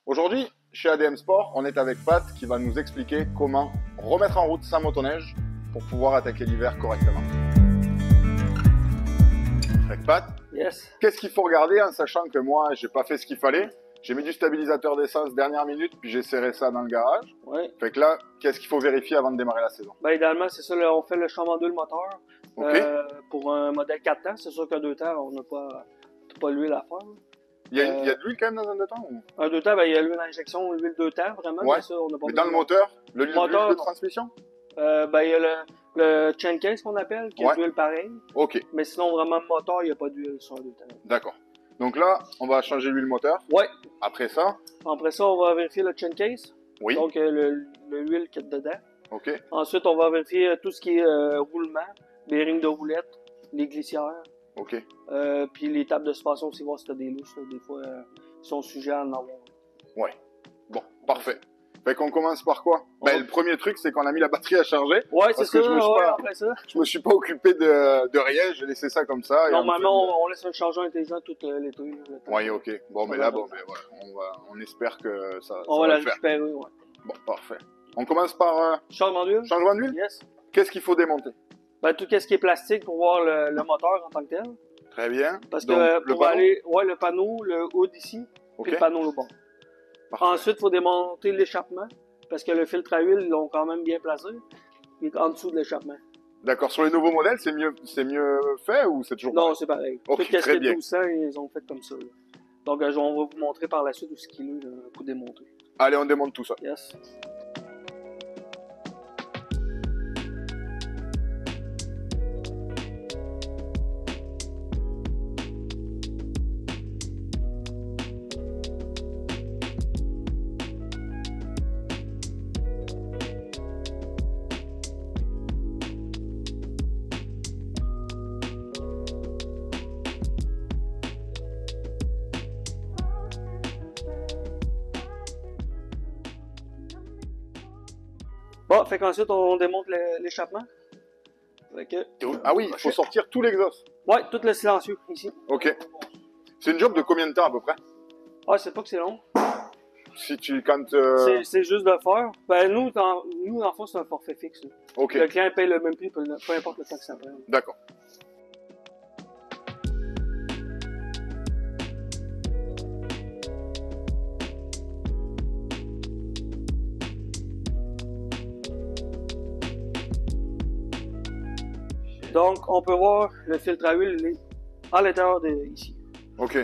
Aujourd'hui, chez ADM Sport, on est avec Pat qui va nous expliquer comment remettre en route sa motoneige pour pouvoir attaquer l'hiver correctement. Avec Pat, Yes. qu'est-ce qu'il faut regarder en sachant que moi, j'ai pas fait ce qu'il fallait? J'ai mis du stabilisateur d'essence dernière minute, puis j'ai serré ça dans le garage. Oui. Fait que là, qu'est-ce qu'il faut vérifier avant de démarrer la saison? Ben, idéalement, c'est ça, là, on fait le changement d'huile moteur. OK. Pour un modèle 4 temps, c'est sûr qu'un 2 temps, on n'a pas l'huile à faire. Il y a de l'huile quand même dans un 2 temps ou... Un 2 temps, ben, il y a l'huile d'injection, l'huile 2 temps, vraiment. Ouais. Mais ça, on n'a pas Mais dans le besoin. moteur, l'huile Moteur, de non. transmission? Ben, il y a le chain case qu'on appelle, qui a Ouais. de l'huile pareille. OK, Mais sinon, vraiment, moteur, il n'y a pas d'huile sur un 2 temps. d'accord. Donc là, on va changer l'huile moteur. Ouais. Après ça, Après ça, on va vérifier le chain case. oui, Donc, l'huile qu'il y a dedans. OK, Ensuite, on va vérifier tout ce qui est roulement, les rings de roulette, les glissières. OK. Puis les tables de suspension aussi, voir si t'as des lousses, là, des fois, ils sont sujets à en avoir. Ouais. Bon, parfait. Fait qu'on commence par quoi? On Ben, va- le premier truc, c'est qu'on a mis la batterie à charger. Ouais, c'est Parce ça, que je me suis ouais, pas- après ça. Je me suis pas occupé de rien, j'ai laissé ça comme ça. et Normalement, on laisse un chargeur intelligent tout l'été. là. Ouais, ok. Bon, mais là, bon, mais voilà. On espère que ça On va la le faire. récupérer, ouais. Bon, parfait. On commence par Changement d'huile? changement d'huile. Yes. Qu'est-ce qu'il faut démonter? Ben, tout ce qui est plastique pour voir le moteur en tant que tel. Très bien. Parce Donc, que le pour panneau. aller, ouais, le panneau, le hood ici, Ok. puis le panneau au bord. Parfait. Ensuite, il faut démonter l'échappement, parce que le filtre à huile, ils l'ont quand même bien placé. Il est en dessous de l'échappement. D'accord. Sur les nouveaux modèles, c'est mieux fait ou c'est toujours Non, pareil? c'est pareil. Ok, Tout ce qui très est bien. 1200, ils ont fait comme ça. Là. Donc, on va vous montrer par la suite où ce qu'il est là, pour démonter. Allez, on démonte tout ça. Yes. Bon, fait qu'ensuite, on démonte l'échappement. Fait que, Ah oui, il faut sortir tout l'exhaust. ouais, tout le silencieux, ici. Ok. C'est une job de combien de temps à peu près? Ah, c'est pas que c'est long. Si tu quand C'est juste de faire. Ben, nous, dans le fond, c'est un forfait fixe. Là. ok, Le client paye le même prix, peu importe le temps que ça prend. d'accord. Donc, on peut voir le filtre à huile il est à l'intérieur de ici. Ok.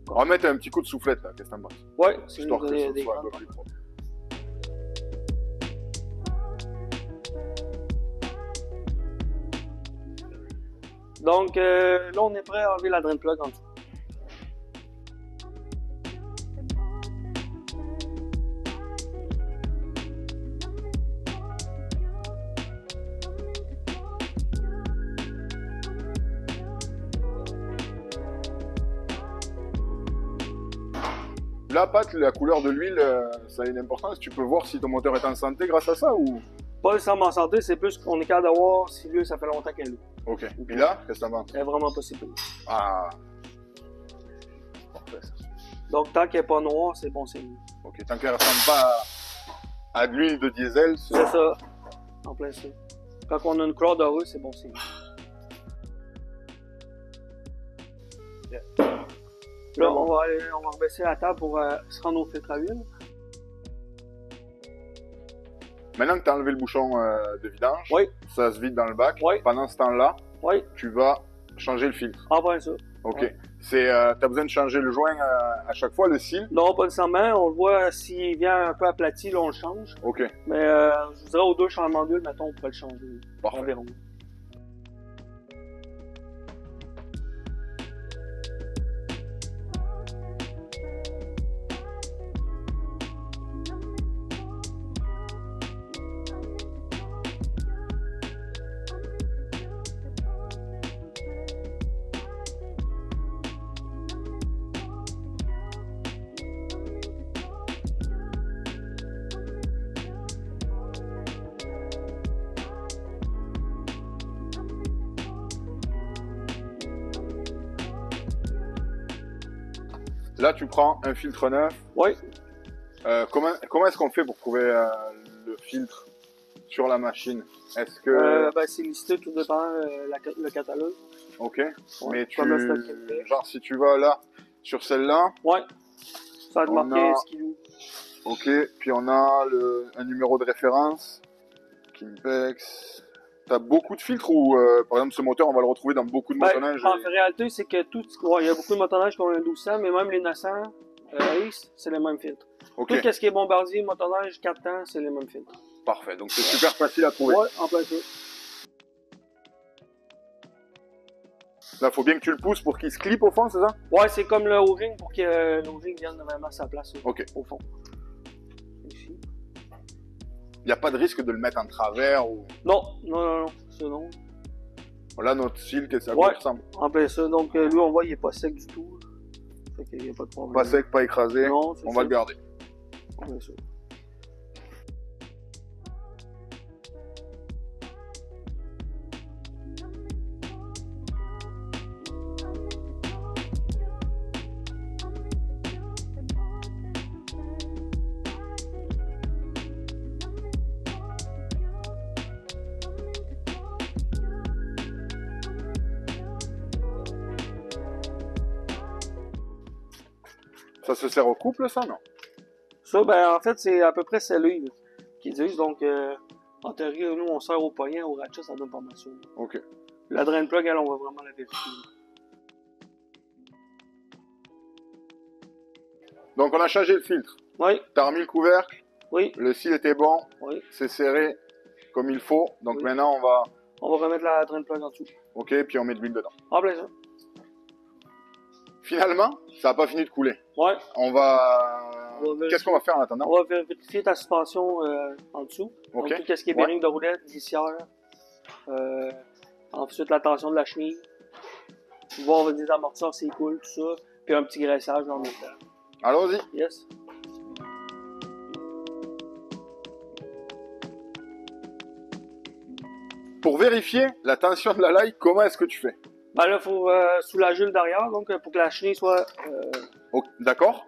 On va mettre un petit coup de soufflette là, qu'est-ce que t'en penses? Ouais, c'est Histoire que ce des soit un grandes. peu plus propre. Donc, là, on est prêt à enlever la drain plug en dessous. Là, Pat, la couleur de l'huile, ça a une importance. Tu peux voir si ton moteur est en santé grâce à ça ou... Pas nécessairement en santé, c'est plus qu'on est capable de voir si l'huile, ça fait longtemps qu'elle est. Ok. Et là, qu'est-ce que t'en penses? Elle est vraiment pas si pire. Ah. Parfait. Donc, tant qu'elle est pas noire, c'est bon signe. Ok, tant qu'elle ressemble pas à de l'huile de diesel, C'est ça. En plein ça. Quand on a une couleur dorée, c'est bon signe. Là, on va rebaisser la table pour se rendre au filtre à huile. Maintenant que tu as enlevé le bouchon de vidange, Oui. ça se vide dans le bac. Oui. Pendant ce temps-là, Oui, tu vas changer le filtre. en plein ça. Ok. Ouais. T'as besoin de changer le joint à chaque fois, le cil. Non, pas nécessairement. On le voit s'il vient un peu aplati, là, on le change. Ok. Mais je vous dirais aux deux changements d'huile, mettons, on pourrait le changer. Parfait. Environ. Là, tu prends un filtre neuf. Oui. Comment est-ce qu'on fait pour trouver le filtre sur la machine? Est-ce que... Ben, c'est listé, tout dépend le catalogue. Ok. Ouais, Mais comme le stock Québec. genre, si tu vas là, sur celle-là, Ouais. Ça va te On marquer a- skidoo. ok. Puis on a un numéro de référence. Kimpex. T'as beaucoup de filtres ou, par exemple, ce moteur, on va le retrouver dans beaucoup de Ben, motoneiges. en réalité, c'est que tout. Ouais, il y a beaucoup de motoneiges qui ont un 1200, mais même les 900 Ace, c'est les mêmes filtres. Ok, Tout ce qui est bombardier, motoneige, 4 temps, c'est les mêmes filtres. parfait. Donc c'est super facile à trouver. Ouais, en plein feu. Là, faut bien que tu le pousses pour qu'il se clip au fond, c'est ça? Ouais, c'est comme le O-ring pour que le O-ring vienne vraiment à sa place Ok. au fond. Ici. Il n'y a pas de risque de le mettre en travers ou... Non, non. C'est non. Là, notre fil, qu'est-ce que ça Ouais. ressemble? En plein ça. Donc, lui, on voit, il est pas sec du tout. Fait qu'il n'y a pas de problème. Pas sec, pas écrasé. Non, c'est On ça. va le garder. En plein ça. Ça se sert au couple, ça, non? Ça, ben, en fait, c'est à peu près celui qu'ils disent. Donc, en théorie, nous, on sert au poignet, au ratchet, ça donne pas mal ça. Ok. La drain plug, elle, on va vraiment la vérifier. Donc on a changé le filtre. Oui, T'as remis le couvercle, oui, le cil était bon, oui. c'est serré comme il faut. Donc Oui. maintenant on va... On va remettre la drain plug en dessous. Ok, puis on met de l'huile dedans. En plein ça. Finalement, ça n'a pas fini de couler. Ouais. On va... On va vérifier. Qu'est-ce qu'on va faire en attendant? On va vérifier ta suspension en dessous. Ok. Donc, tout ce qui est Ouais. bearing de roulette, glissière. Ensuite, la tension de la chenille. Voir des amortisseurs, c'est cool, tout ça. Puis un petit graissage en même temps. Allons-y. Yes. Pour vérifier la tension de la laille, comment est-ce que tu fais? Ben là, il faut soulager le derrière, donc pour que la chenille soit, D'accord?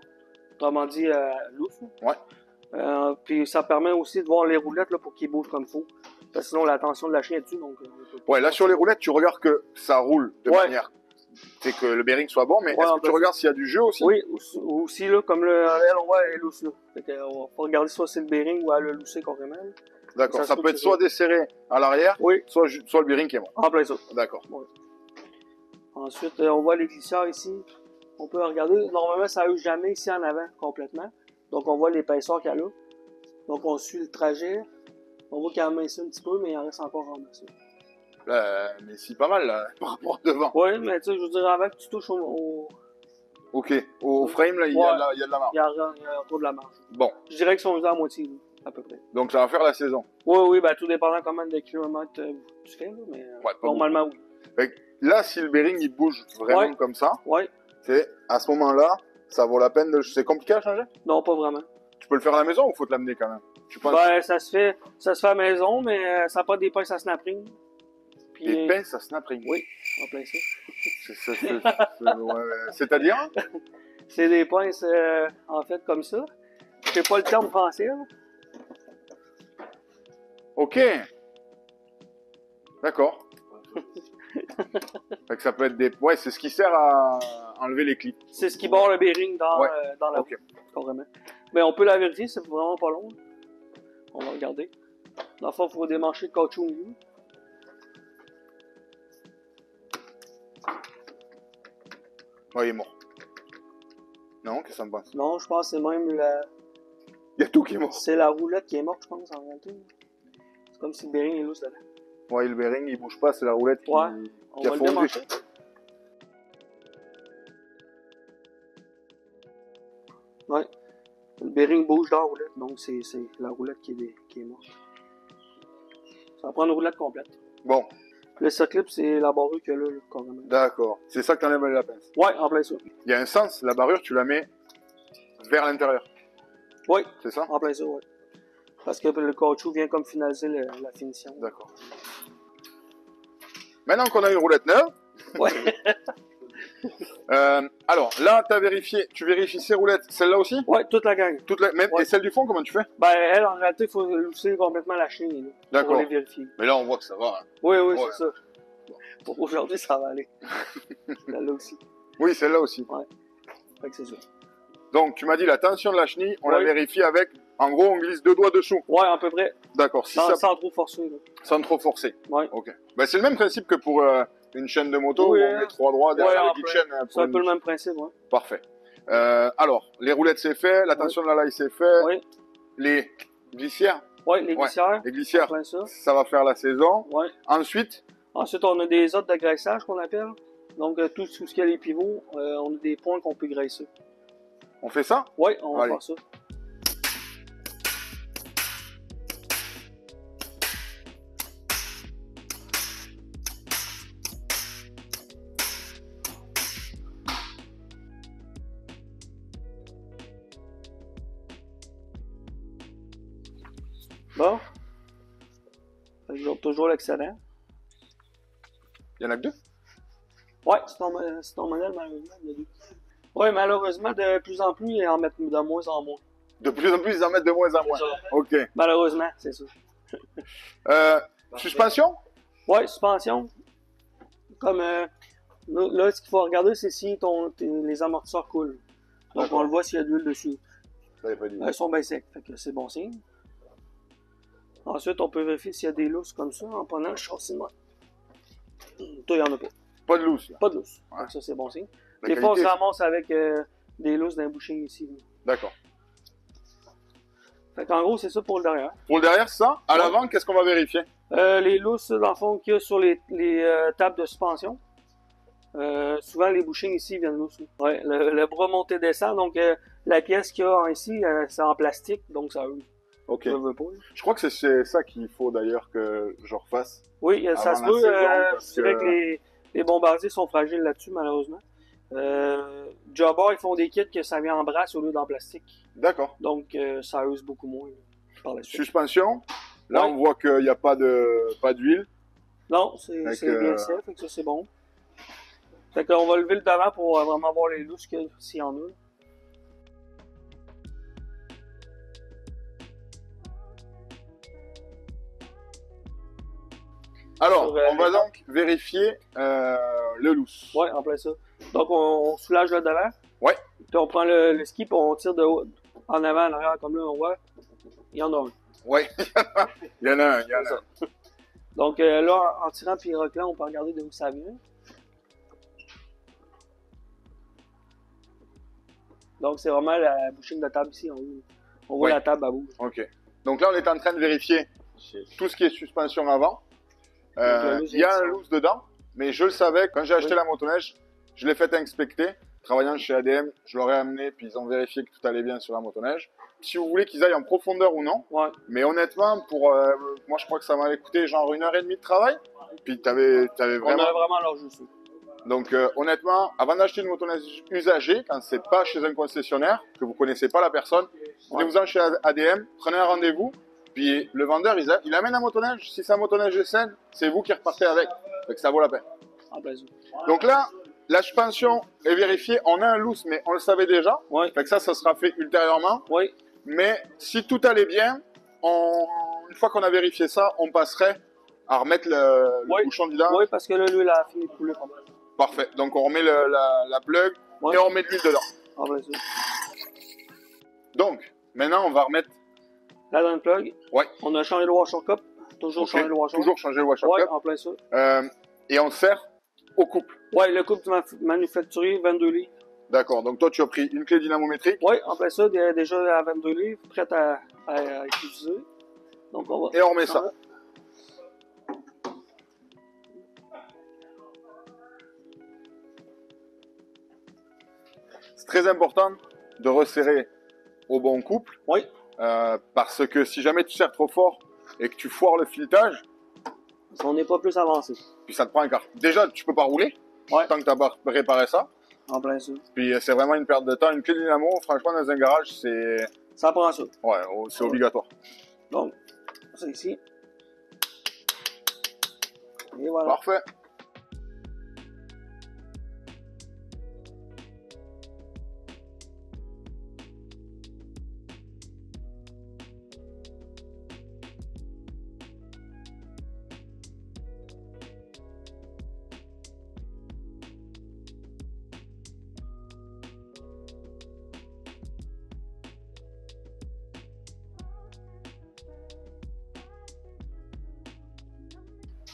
autrement dit, loose. Ouais. Puis ça permet aussi de voir les roulettes là, pour qu'ils bougent comme il faut. Parce que sinon, la tension de la chenille est dessus. Donc, Ouais, là sur les roulettes, tu regardes que ça roule de Ouais. manière... C'est que le bearing soit bon, mais Ouais, est-ce en que tu fait. regardes s'il y a du jeu aussi? Oui, aussi, là, comme elle, on voit, elle est loose. Là. Fait qu'on va pas regarder soit c'est le bearing ou elle a loussé carrément. là. D'accord, Ça ça se peut être peut soit desserré à l'arrière, Oui, soit le bearing qui est bon. en plein ça. D'accord. Ensuite, on voit les glisseurs ici. On peut regarder. Normalement, ça ne jamais ici en avant complètement. Donc, on voit l'épaisseur qu'elle a. Donc, on suit le trajet. On voit qu'elle a mincé un petit peu, mais il en reste encore en masse. Mais c'est pas mal là, par rapport à devant. Oui, mais tu sais, je veux dire, avant que tu touches Ok, au frame là, il y Ouais. a de la marge. il y a trop de la marge. Bon, Je dirais qu'ils sont usés à moitié, là, à peu près. donc ça va faire la saison. Oui, ben tout dépendant combien de kilomètres tu fais, là, mais pas normalement, oui. Fait que là, si le bearing il bouge vraiment Ouais. comme ça, Oui, c'est à ce moment-là, ça vaut la peine de... C'est compliqué à changer? non, pas vraiment. Tu peux le faire à la maison ou faut te l'amener quand même? Tu penses Ben, ça se fait à la maison, mais ça n'a pas des pinces à snap ring. Puis, des pinces à snap ring? Oui, en plein ça. C'est-à-dire? C'est des pinces, en fait, comme ça. Je sais pas le terme français, là. Ok. D'accord. Fait que ça peut être des... Ouais, c'est ce qui sert à enlever les clips. C'est ce qui barre le bearing dans, Ouais. dans la Ok. roue, carrément. Mais on peut la vérifier, c'est vraiment pas long. On va regarder. Dans le fond, il faut démancher le caoutchouc au milieu. Ouais, il est mort. Non, qu'est-ce que ça me passe? Non, je pense que c'est même la... Il y a tout qui est mort. C'est la roulette qui est morte, je pense, en réalité. C'est comme si le bearing est loose dedans. Ouais, le bearing il bouge pas, c'est la roulette qui, Ouais, on qui a va le fondu. démancher. Ouais. Le bearing bouge dans la roulette, donc c'est la roulette qui est morte. Ça va prendre une roulette complète. Bon, Le circlip, c'est la barrure qu'il y a là, carrément. d'accord. C'est ça que t'enlèves avec la pince. Ouais, en plein ça. Il y a un sens, la barrure, tu la mets vers l'intérieur. Ouais, C'est ça? en plein ça, ouais. Parce que le caoutchouc vient comme finaliser la finition. D'accord. Maintenant qu'on a une roulette neuve, Ouais. Alors, là, tu vérifies ces roulettes. Celle-là aussi? Ouais, toute la gang. Même, Ouais. et celle du fond, comment tu fais? Ben, elle, en réalité, il faut lousser complètement la chenille, là. D'accord. Pour les vérifier. Mais là, on voit que ça va. Hein. Oui, Ouais. c'est ça. Bon, aujourd'hui, ça va aller. Celle-là aussi. Oui, celle-là aussi. Ouais. Fait que c'est ça. Donc, tu m'as dit la tension de la chenille, on la vérifie avec, en gros, on glisse 2 doigts dessous. Ouais, à peu près. D'accord. Sans trop forcer, là. Sans trop forcer. Ouais. Ok. Ben, c'est le même principe que pour une chaîne de moto, Oui, où on met 3 droits derrière le guide chaîne. C'est un peu le même principe, ouais. Parfait. Alors, les roulettes, c'est fait. La tension de la laille, c'est fait. Oui. Les glissières. Oui, les glissières. Les glissières, Plein ça. ça va faire la saison. Ouais. Ensuite, on a des autres de graissage qu'on appelle. Donc, tout ce qui est les pivots, on a des points qu'on peut graisser. on fait ça? Oui, on va faire ça. Bon. Toujours l'excellent. Il y en a que 2? Ouais, c'est ton modèle, malheureusement. Il y a 2. Oui, malheureusement, de plus en plus, ils en mettent de moins en moins. De plus en plus, ils en mettent de moins en moins. Ok. Malheureusement, c'est ça. Suspension? Oui, suspension. Comme là, ce qu'il faut regarder, c'est si les amortisseurs coulent. Donc, on le voit s'il y a de l'huile dessus. Ils sont bien secs, fait que c'est bon signe. Ensuite, on peut vérifier s'il y a des lousses comme ça en prenant le châssis de moi. Toi, il n'y en a pas. Pas de lousse, là. Pas de lousses. Ouais. Ça, c'est bon signe. La Des fois, on se qualité, ramasse avec des lousses d'un bouching ici. D'accord. Fait qu'en gros, c'est ça pour le derrière. Pour le derrière, c'est ça. À l'avant, qu'est-ce qu'on va vérifier? Les lousses, dans le fond, qu'il y a sur les tables de suspension. Souvent, les bouchings ici viennent lousses. Ouais, le bras monté-descend, donc la pièce qu'il y a ici, c'est en plastique, donc ça use. Ok. Je veux pas. Je crois que c'est ça qu'il faut d'ailleurs que je refasse. Oui, ça se Avant la saison, peut. C'est vrai que les bombardiers sont fragiles là-dessus, malheureusement. Jobber, ils font des kits que ça vient en brasse au lieu d'en plastique. D'accord. Donc, ça use beaucoup moins par la suite. Suspension. Là, on voit qu'il n'y a pas d'huile. Non, c'est bien safe, fait que ça, c'est bon. Fait qu'on va lever le devant pour vraiment voir les lousses s'il y en a. Alors, on va donc vérifier le loose. Ouais, en plein ça. Donc, on soulage le devant. Ouais. Puis on prend le ski et on tire de haut, en avant, en arrière, comme là, on voit. Il y en a un. Ouais, il y en a un, il y en a un. Donc là, en tirant puis reculant, on peut regarder de où ça vient. Donc, c'est vraiment la bouchine de table ici en haut. On voit la table à bout. Ok. Donc là, on est en train de vérifier tout ce qui est suspension avant. Il y a un loose dedans, mais je le savais, quand j'ai acheté la motoneige, je l'ai fait inspecter. Travaillant chez ADM, je leur ai amené, puis ils ont vérifié que tout allait bien sur la motoneige. Si vous voulez qu'ils aillent en profondeur ou non, mais honnêtement, moi je crois que ça m'avait coûté genre 1h30 de travail. Puis t'avais vraiment... On a vraiment leur juste. Donc honnêtement, avant d'acheter une motoneige usagée, quand c'est pas chez un concessionnaire, que vous connaissez pas la personne, venez-vous-en chez ADM, prenez un rendez-vous, puis le vendeur il amène la motoneige, si sa motoneige est saine, c'est vous qui repartez avec, donc ça vaut la peine. Donc là, la suspension est vérifiée, on a un loose, mais on le savait déjà, fait que ça sera fait ultérieurement, mais si tout allait bien, une fois qu'on a vérifié ça, on passerait à remettre le bouchon de vidange. Oui, parce que là, lui, il a fini de couler. Parfait. Donc, on remet la plug et on remet de l'huile dedans. Donc, maintenant, on va remettre... Là, dans le plug, ouais. On a changé le washer cup. Toujours changer le washer cup. Toujours changer le washer cup. En plein ça. Et on sert au couple. Oui, le couple manufacturier, 22 livres. D'accord. Donc, toi, tu as pris une clé dynamométrique. Oui, en plein ça, déjà à 22 livres, prête à utiliser. Donc, on va... Et on remet ça. C'est très important de resserrer au bon couple. Oui. Parce que si jamais tu serres trop fort et que tu foires le filetage, on n'est pas plus avancé. Puis ça te prend un quart. Déjà, tu peux pas rouler tant que tu n'as pas réparé ça. En plein ça. Puis c'est vraiment une perte de temps. Une clé dynamo, franchement, dans un garage, c'est... Ça prend ça. Ouais, c'est obligatoire. Donc, c'est ici. Et voilà. Parfait.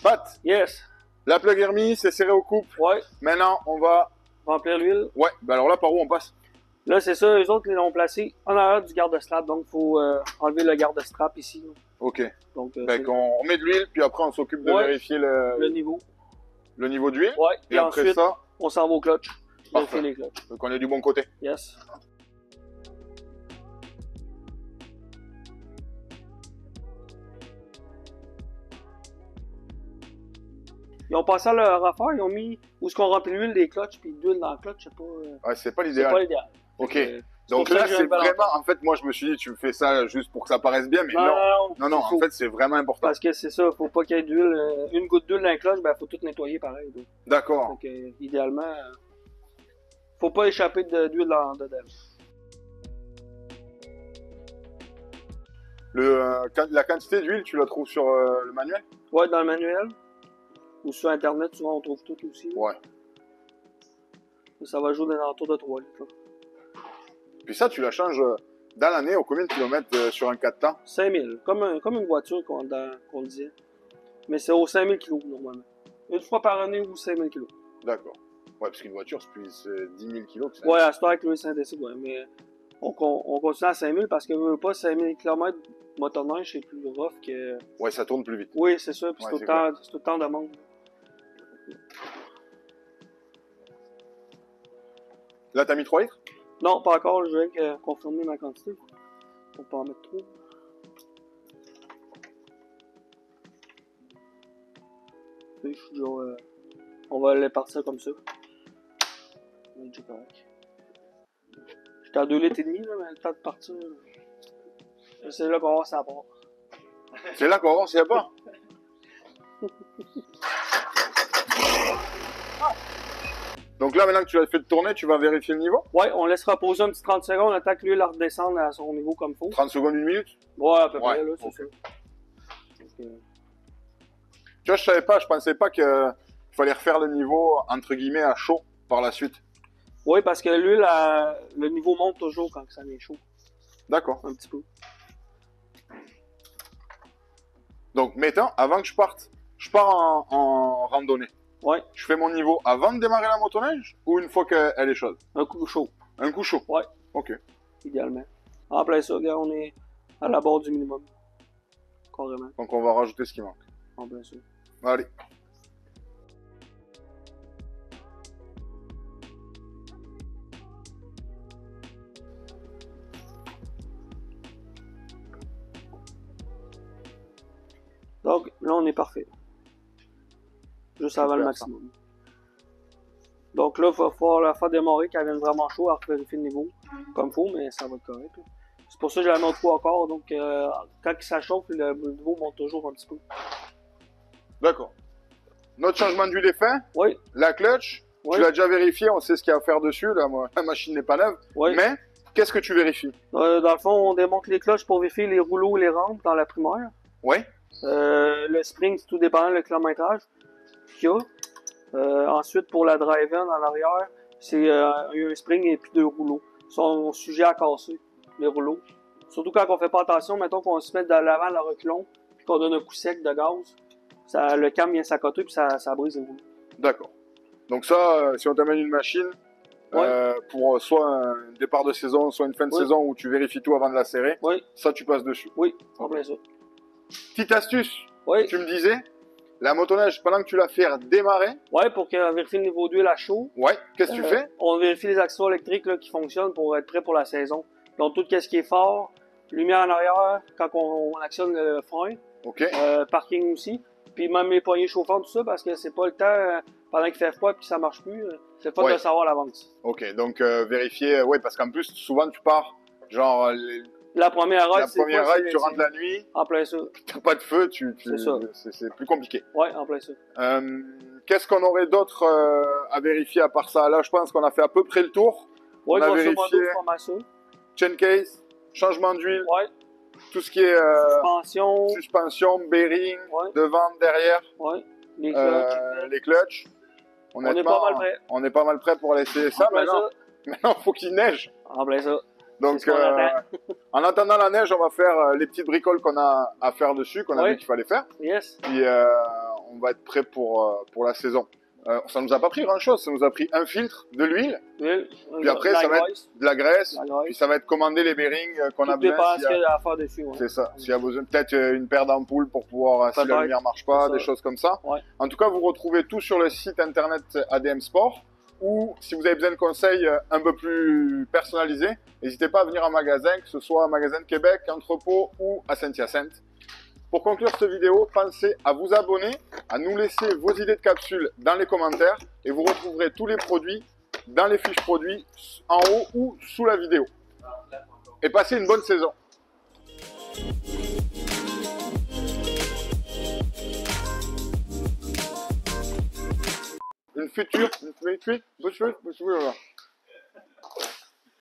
Pat, Yes. la plug est remise, c'est serré au couple. Ouais. Maintenant, on va... Remplir l'huile. Ouais, ben alors là, par où on passe? Là, c'est ça, eux autres, ils l'ont placé en arrière du garde-strap. Donc, il faut enlever le garde-strap ici. Là. Ok. Donc, Fait qu'on met de l'huile, puis après, on s'occupe de vérifier le niveau. le niveau d'huile. Ouais. Et après ensuite, ça, on s'en va au clutch. Parfait. Vérifier les clutches. donc on est du bon côté. Yes. Ils ont passé à leur affaire, ils ont mis où est-ce qu'on remplit l'huile des clutches, puis d'huile dans le clutch, c'est pas, Ouais, c'est pas c'est l'idéal. pas l'idéal. Ok. C'est Donc pour ça là, que j'ai c'est un bel vraiment... En fait, moi, je me suis dit, tu me fais ça juste pour que ça paraisse bien, mais non. Non, il faut. en fait, c'est vraiment important. Parce que c'est ça, faut pas qu'il y ait d'huile. Une goutte d'huile dans le clutch, ben faut tout nettoyer pareil. Donc, D'accord. donc idéalement, faut pas échapper d'huile dedans. La quantité d'huile, tu la trouves sur le manuel? Ouais, dans le manuel. Ou sur Internet, souvent on trouve tout aussi. Ouais. Ça va jouer dans l'entour de 3 litres. Là. Puis ça, tu la changes dans l'année, au combien de kilomètres sur un 4 temps? 5000, comme une voiture qu'on disait. Mais c'est aux 5000 kg normalement. Une fois par année ou 5000 kg. D'accord. Ouais, parce qu'une voiture, c'est 10 000 kilos. Que ça... Ouais, à ce temps avec le Saint-Décide, ouais. Mais on continue à 5000 parce que pas 5000 km motoneige, c'est plus rough que. Ouais, ça tourne plus vite. Oui, c'est ça, puis Ouais, c'est tout le temps de monde. Là, t'as mis 3 litres? Non, pas encore, je vais confirmer ma quantité. Pour pas en mettre trop. Je suis déjà, on va aller partir comme ça. On est déjà correct. J'étais à 2 litres et demi, là, mais le temps de partir. C'est là qu'on va voir ça part. C'est là qu'on va voir s'il n'y a pas. Donc là, maintenant que tu as fait tourner, tu vas vérifier le niveau? Ouais, on laisse reposer un petit 30 secondes, on attend que l'huile redescende à son niveau comme il faut. 30 secondes, 1 minute? Ouais, à peu près, là, c'est okay. ça. Donc, tu vois, je savais pas, je pensais pas qu'il fallait refaire le niveau, entre guillemets, à chaud par la suite. oui, parce que l'huile, le niveau monte toujours quand ça est chaud. D'accord. Un petit peu. Donc, mettons, avant que je parte, je pars en randonnée. Ouais. Je fais mon niveau avant de démarrer la motoneige ou une fois qu'elle est chaude? Un coup chaud. Un coup chaud? Ouais. Ok. Idéalement. En plein ça, regarde, on est à la barre du minimum. Carrément. Donc, on va rajouter ce qui manque. En plein ça. Allez. Donc, là, on est parfait. Juste avant le Super, maximum. Donc là, il va falloir la faire démarrer qu'elle vienne vraiment chaud à vérifier le niveau. Comme il faut, mais ça va être correct. Là. C'est pour ça que je la mets au trou encore. Donc, quand ça chauffe, le niveau monte toujours un petit peu. D'accord. Notre changement d'huile est fait. Oui. La clutch, Oui. tu l'as déjà vérifié, on sait ce qu'il y a à faire dessus. La machine n'est pas neuve. Oui. Mais, qu'est-ce que tu vérifies? Dans le fond, on démonte les cloches pour vérifier les rouleaux et les rampes dans la primaire. Oui. Le spring, c'est tout dépendant le kilométrage qu'il y a. Ensuite, pour la drive-in en arrière, c'est un spring et puis 2 rouleaux. Ils sont sujets à casser, les rouleaux. Surtout quand on fait pas attention, mettons qu'on se met de l'avant le reculon, puis qu'on donne un coup sec de gaz, le cam vient s'accoter puis ça brise les rouleaux. D'accord. Donc ça, si on t'amène une machine, pour soit un départ de saison, soit une fin de saison où tu vérifies tout avant de la serrer, ça tu passes dessus. Oui, en plein ça. Petite astuce, Oui. tu me disais, la motoneige, pendant que tu la fais démarrer, Ouais, pour vérifier le niveau d'huile à chaud. ouais, qu'est-ce que tu fais? On vérifie les accessoires électriques là, qui fonctionnent pour être prêt pour la saison. Donc tout ce qui est fort, lumière en arrière, quand on actionne le frein, Ok. parking aussi, puis même les poignées chauffantes, tout ça, parce que c'est pas le temps, pendant qu'il fait froid puis ça marche plus, c'est pas de savoir à l'avance. Ok, donc vérifier, parce qu'en plus, souvent tu pars, genre, La première rail, tu rentres la nuit, en plein ça. t'as pas de feu, c'est plus compliqué. Ouais, en plein ça. Qu'est-ce qu'on aurait d'autre à vérifier à part ça? Là, je pense qu'on a fait à peu près le tour. Ouais, on a grosso vérifié modo, pas mal ça. chain case, changement d'huile, Ouais, tout ce qui est suspension, bearing, Ouais. devant, derrière, ouais, les clutches. les clutches. On est pas mal prêt. On est pas mal prêt pour laisser ça. En plein ça. Maintenant, il faut qu'il neige. En plein ça. Donc, C'est ce qu'on attend. en attendant la neige, on va faire les petites bricoles qu'on a à faire dessus, qu'on a vu qu'il fallait faire. Yes. Puis, on va être prêt pour la saison. Ça nous a pas pris grand-chose, ça nous a pris un filtre, de l'huile, puis après ça va être de la graisse, puis ça va être commander les bearings qu'on a besoin. Tout dépend à faire dessus. Ouais. C'est ça, s'il y a besoin, peut-être une paire d'ampoules pour pouvoir, si la lumière marche pas, des choses comme ça. Ouais. En tout cas, vous retrouvez tout sur le site internet ADM Sport, ou si vous avez besoin de conseils un peu plus personnalisés, n'hésitez pas à venir en magasin, que ce soit un magasin de Québec, entrepôt ou à Saint-Hyacinthe. Pour conclure cette vidéo, pensez à vous abonner, à nous laisser vos idées de capsules dans les commentaires et vous retrouverez tous les produits dans les fiches produits en haut ou sous la vidéo. Et passez une bonne saison. Une future,